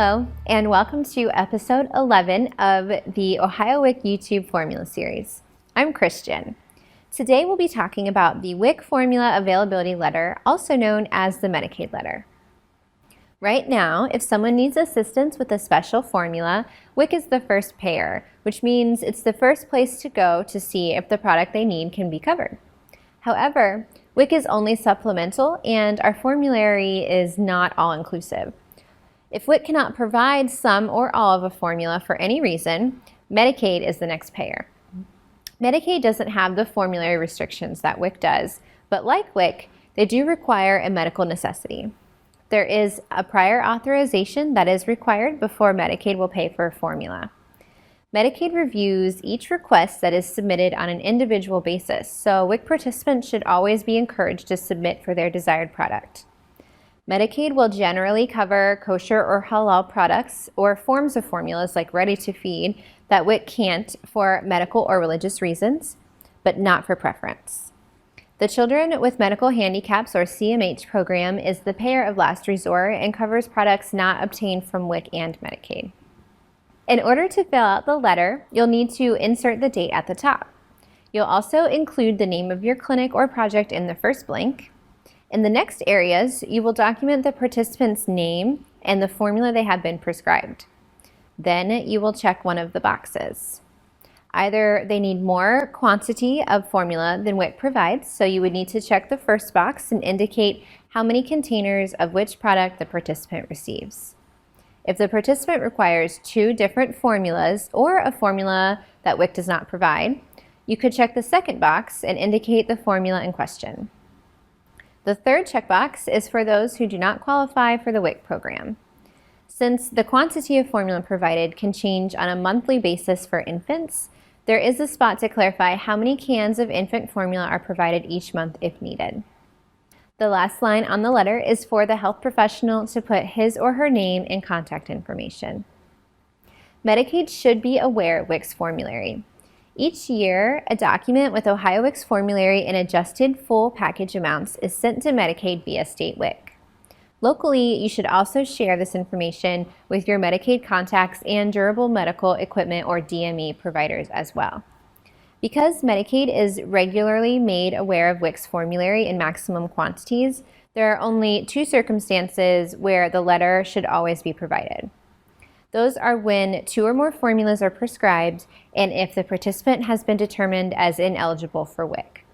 Hello, and welcome to episode 11 of the Ohio WIC YouTube formula series. I'm Christian. Today we'll be talking about the WIC formula availability letter, also known as the Medicaid letter. Right now, if someone needs assistance with a special formula, WIC is the first payer, which means it's the first place to go to see if the product they need can be covered. However, WIC is only supplemental and our formulary is not all-inclusive. If WIC cannot provide some or all of a formula for any reason, Medicaid is the next payer. Medicaid doesn't have the formulary restrictions that WIC does, but like WIC, they do require a medical necessity. There is a prior authorization that is required before Medicaid will pay for a formula. Medicaid reviews each request that is submitted on an individual basis, so WIC participants should always be encouraged to submit for their desired product. Medicaid will generally cover kosher or halal products or forms of formulas like ready-to-feed that WIC can't for medical or religious reasons, but not for preference. The Children with Medical Handicaps or CMH program is the payer of last resort and covers products not obtained from WIC and Medicaid. In order to fill out the letter, you'll need to insert the date at the top. You'll also include the name of your clinic or project in the first blank. In the next areas, you will document the participant's name and the formula they have been prescribed. Then you will check one of the boxes. Either they need more quantity of formula than WIC provides, so you would need to check the first box and indicate how many containers of which product the participant receives. If the participant requires two different formulas or a formula that WIC does not provide, you could check the second box and indicate the formula in question. The third checkbox is for those who do not qualify for the WIC program. Since the quantity of formula provided can change on a monthly basis for infants, there is a spot to clarify how many cans of infant formula are provided each month if needed. The last line on the letter is for the health professional to put his or her name and contact information. Medicaid should be aware of WIC's formulary. Each year, a document with Ohio WIC's formulary and adjusted full package amounts is sent to Medicaid via state WIC. Locally, you should also share this information with your Medicaid contacts and durable medical equipment or DME providers as well. Because Medicaid is regularly made aware of WIC's formulary in maximum quantities, there are only two circumstances where the letter should always be provided. Those are when two or more formulas are prescribed and if the participant has been determined as ineligible for WIC.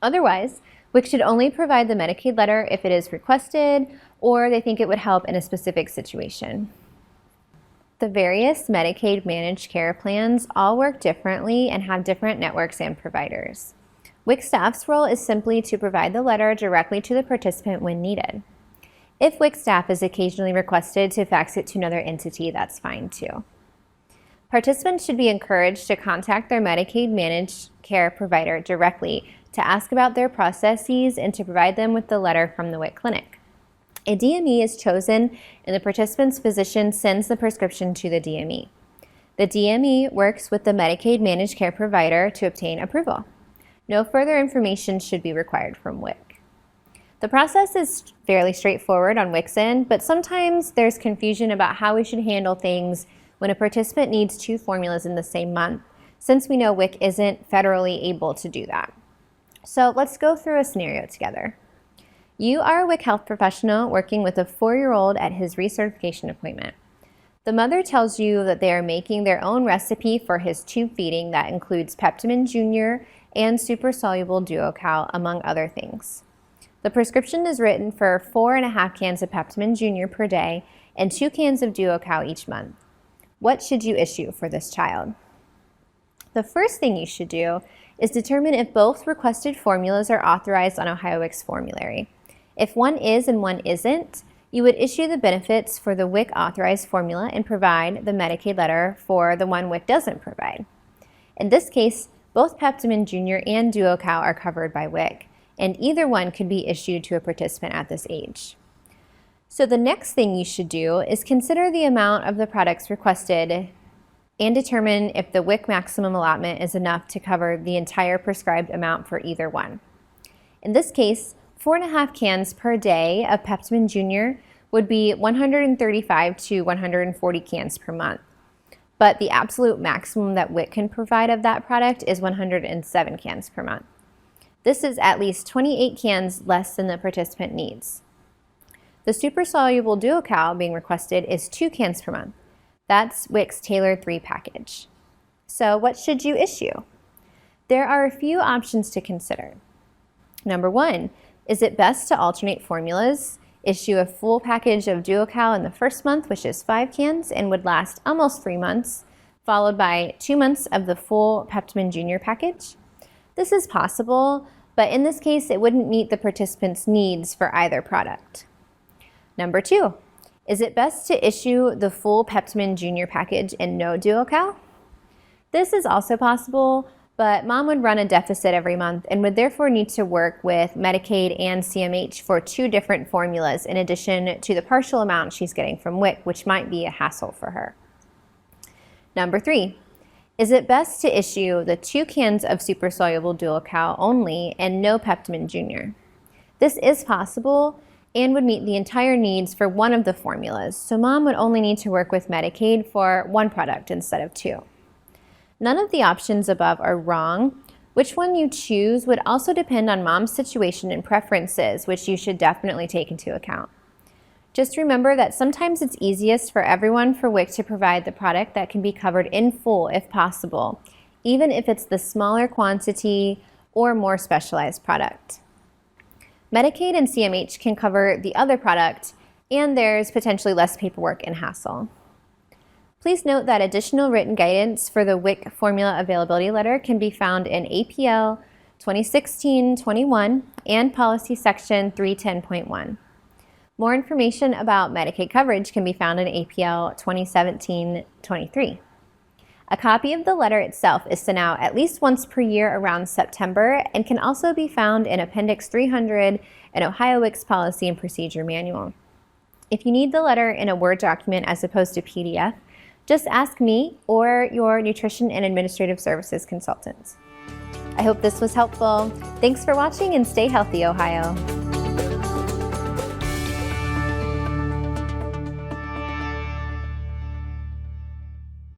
Otherwise, WIC should only provide the Medicaid letter if it is requested or they think it would help in a specific situation. The various Medicaid managed care plans all work differently and have different networks and providers. WIC staff's role is simply to provide the letter directly to the participant when needed. If WIC staff is occasionally requested to fax it to another entity, that's fine too. Participants should be encouraged to contact their Medicaid managed care provider directly to ask about their processes and to provide them with the letter from the WIC clinic. A DME is chosen and the participant's physician sends the prescription to the DME. The DME works with the Medicaid managed care provider to obtain approval. No further information should be required from WIC. The process is fairly straightforward on WIC's end, but sometimes there's confusion about how we should handle things when a participant needs two formulas in the same month, since we know WIC isn't federally able to do that. So let's go through a scenario together. You are a WIC health professional working with a 4-year-old at his recertification appointment. The mother tells you that they are making their own recipe for his tube feeding that includes Peptamen Jr. and super soluble DuoCal, among other things. The prescription is written for 4.5 cans of Peptamen Jr. per day and 2 cans of DuoCal each month. What should you issue for this child? The first thing you should do is determine if both requested formulas are authorized on Ohio WIC's formulary. If one is and one isn't, you would issue the benefits for the WIC authorized formula and provide the Medicaid letter for the one WIC doesn't provide. In this case, both Peptamen Jr. and DuoCal are covered by WIC, and either one could be issued to a participant at this age. So the next thing you should do is consider the amount of the products requested and determine if the WIC maximum allotment is enough to cover the entire prescribed amount for either one. In this case, 4.5 cans per day of Peptamen Jr. would be 135 to 140 cans per month. But the absolute maximum that WIC can provide of that product is 107 cans per month. This is at least 28 cans less than the participant needs. The super soluble DuoCal being requested is 2 cans per month. That's WIC's tailored 3 package. So what should you issue? There are a few options to consider. Number 1, is it best to alternate formulas? Issue a full package of DuoCal in the first month, which is 5 cans and would last almost 3 months, followed by 2 months of the full Peptamen Junior package. This is possible, but in this case, it wouldn't meet the participants' needs for either product. Number 2, is it best to issue the full Peptamen Junior package and no DuoCal? This is also possible, but mom would run a deficit every month and would therefore need to work with Medicaid and CMH for 2 different formulas in addition to the partial amount she's getting from WIC, which might be a hassle for her. Number 3, is it best to issue the 2 cans of super soluble DuoCal only and no Peptamen Junior? This is possible and would meet the entire needs for one of the formulas, so mom would only need to work with Medicaid for 1 product instead of 2. None of the options above are wrong. Which one you choose would also depend on mom's situation and preferences, which you should definitely take into account. Just remember that sometimes it's easiest for everyone for WIC to provide the product that can be covered in full if possible, even if it's the smaller quantity or more specialized product. Medicaid and CMH can cover the other product, and there's potentially less paperwork and hassle. Please note that additional written guidance for the WIC formula availability letter can be found in APL 2016-21 and Policy Section 310.1. More information about Medicaid coverage can be found in APL 2017-23. A copy of the letter itself is sent out at least once per year around September and can also be found in Appendix 300 in Ohio WIC's Policy and Procedure Manual. If you need the letter in a Word document as opposed to PDF, just ask me or your Nutrition and Administrative Services consultants. I hope this was helpful. Thanks for watching and stay healthy, Ohio.